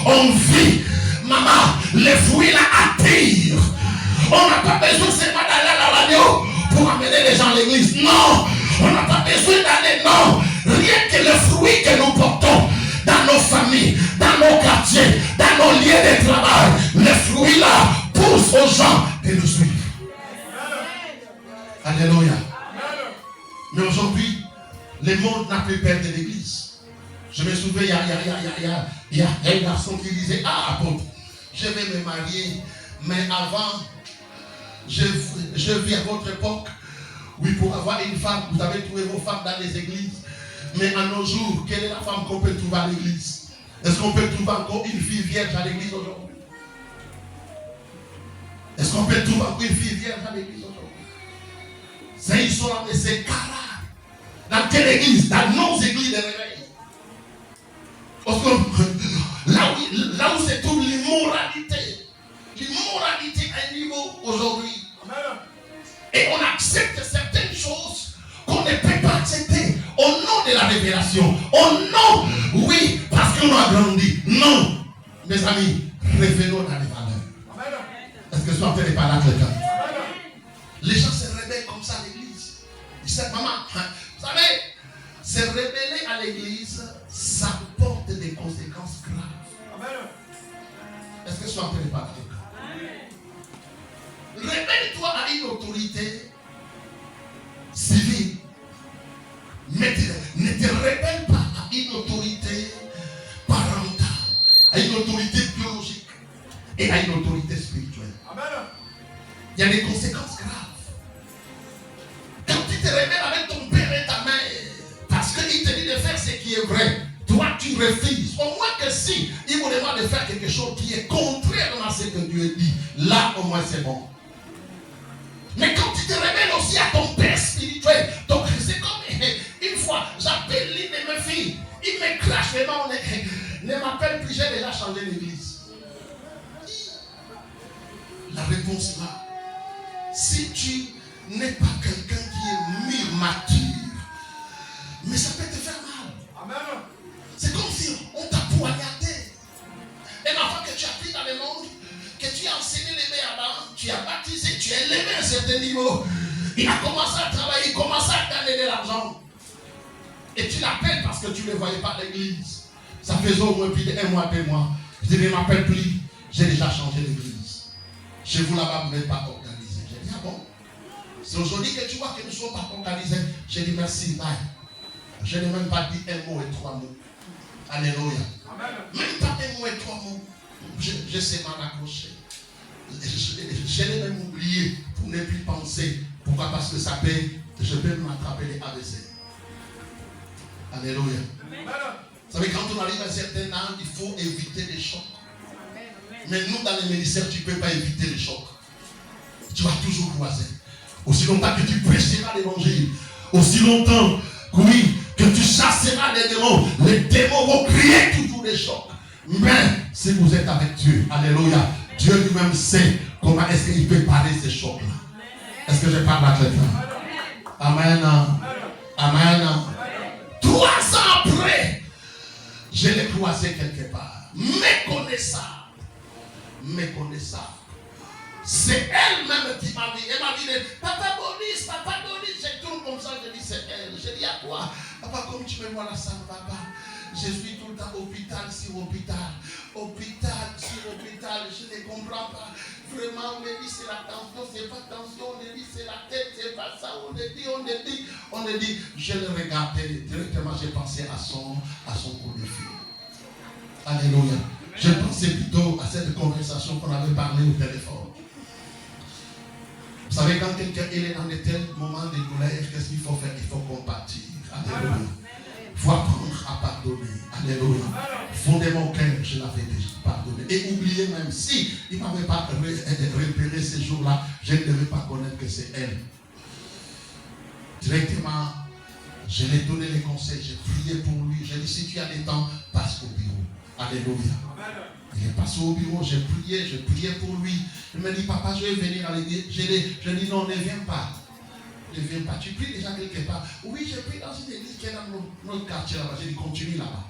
on vit. Maman, les fruits là attirent. On n'a pas besoin seulement d'aller à la radio pour amener les gens à l'église. Non, on n'a pas besoin d'aller, non. Rien que les fruits que nous portons dans nos familles, dans nos quartiers, dans nos lieux de travail, les fruits là poussent aux gens de nous suivre. Alléluia. Mais aujourd'hui, le monde n'a plus peur de l'église. Je me souviens, il y a un garçon qui disait, ah, apôtre, je vais me marier, mais avant, je vis à votre époque. Oui, pour avoir une femme, vous avez trouvé vos femmes dans les églises. Mais à nos jours, quelle est la femme qu'on peut trouver à l'église? Est-ce qu'on peut trouver encore une fille vierge à l'église aujourd'hui? Est-ce qu'on peut trouver encore une fille vierge à l'église aujourd'hui? C'est une histoire de ces cas-là. Dans quelle église? Dans nos églises de réveil. Parce que là où se trouve l'immoralité. L'immoralité à un niveau aujourd'hui. Et on accepte certaines choses qu'on ne peut pas accepter au nom de la révélation. Au nom, oui, parce qu'on a grandi. Non, mes amis, revenons dans les valeurs. Est-ce que soit n'est pas là quelqu'un? Les gens se réveillent comme ça à l'église. Ils disent, maman, vous savez, se révéler à l'église, ça porte des conséquences graves. Est-ce que soit n'est pas là quelqu'un? Révèle-toi à une autorité civile. Mais ne te révèle pas à une autorité parentale, à une autorité biologique et à une autorité spirituelle. Amen. Il y a des conséquences graves. Quand tu te révèles avec ton père et ta mère, parce qu'il te dit de faire ce qui est vrai, toi tu refuses. Au moins que si il vous demande de faire quelque chose qui est contraire à ce que Dieu dit, là au moins c'est bon. Mais quand tu te révèles aussi à ton père spirituel, donc c'est comme une fois, j'appelle l'une de mes filles, il me crache les mains, ne m'appelle plus, j'ai déjà changé l'église. La réponse là, si tu n'es pas quelqu'un qui est mûr, mature, mais ça peut te faire mal. Amen. C'est comme si on t'a poignardé. Et maintenant que tu as pris dans le monde, que tu as enseigné les meilleurs avant, tu as baptisé, tu as élevé à un certain niveau. Il a commencé à travailler, il commence à gagner de l'argent. Et tu l'appelles parce que tu ne le voyais pas à l'église. Ça faisait au moins plus d'1 mois, 2 mois. Je dis, ne m'appelle plus, j'ai déjà changé l'église. Chez vous là-bas, vous n'êtes pas organisé. J'ai dit, ah bon? C'est aujourd'hui que tu vois que nous ne sommes pas organisés. J'ai dit, merci, bye. Je n'ai même pas dit 1 mot et 3 mots. Alléluia. Amen. Même pas 1 mot et 3 mots. Je sais m'en accrocher. Je l'ai même oublié pour ne plus penser. Pourquoi? Parce que ça peut, je peux m'attraper les ABC. Alléluia. Vous savez, quand on arrive à un certain âge, il faut éviter les chocs. Mais nous, dans les ministères, tu ne peux pas éviter les chocs. Tu vas toujours croiser. Aussi longtemps que tu prêcheras l'évangile, aussi longtemps, oui, que tu chasseras les démons vont crier toujours des chocs. Mais si vous êtes avec Dieu, alléluia, Dieu lui-même sait comment est-ce qu'il peut parler ces chocs-là. Est-ce que je parle à quelqu'un? Amen. Amen. 3 ans après, je l'ai croisé quelque part. Méconnaissable. C'est elle-même qui m'a dit. Elle m'a dit, Papa Bonis, je tourne comme ça, je dis c'est elle. Je dis à quoi? Papa, comme tu me vois là, ça ne va pas. Je suis tout le temps hôpital sur hôpital. Hôpital sur hôpital, je ne comprends pas. Vraiment, on me dit c'est la tension, c'est pas tension, on me dit c'est la tête, c'est pas ça, on me dit. Je le regardais directement, j'ai pensé à son coup de fil. Alléluia. Je pensais plutôt à cette conversation qu'on avait parlé au téléphone. Vous savez, quand quelqu'un est dans de tels moments de douleur, qu'est-ce qu'il faut faire? Il faut compatir. Alléluia. Il faut apprendre à pardonner. Alléluia. Fondez mon cœur, je l'avais déjà pardonné. Et oubliez même si il ne m'avait pas repéré ces jours-là, je ne devais pas connaître que c'est elle. Directement, je lui ai donné les conseils, j'ai prié pour lui. J'ai dit, si tu as des temps, passe au bureau. Alléluia. Il est passé au bureau, j'ai prié pour lui. Il me dit, papa, je vais venir à l'église. Je dis, non, ne viens pas. Ne viens pas. Tu pries déjà quelque part. Oui, j'ai pris dans une église qui est dans notre quartier là-bas. J'ai dit, continue là-bas.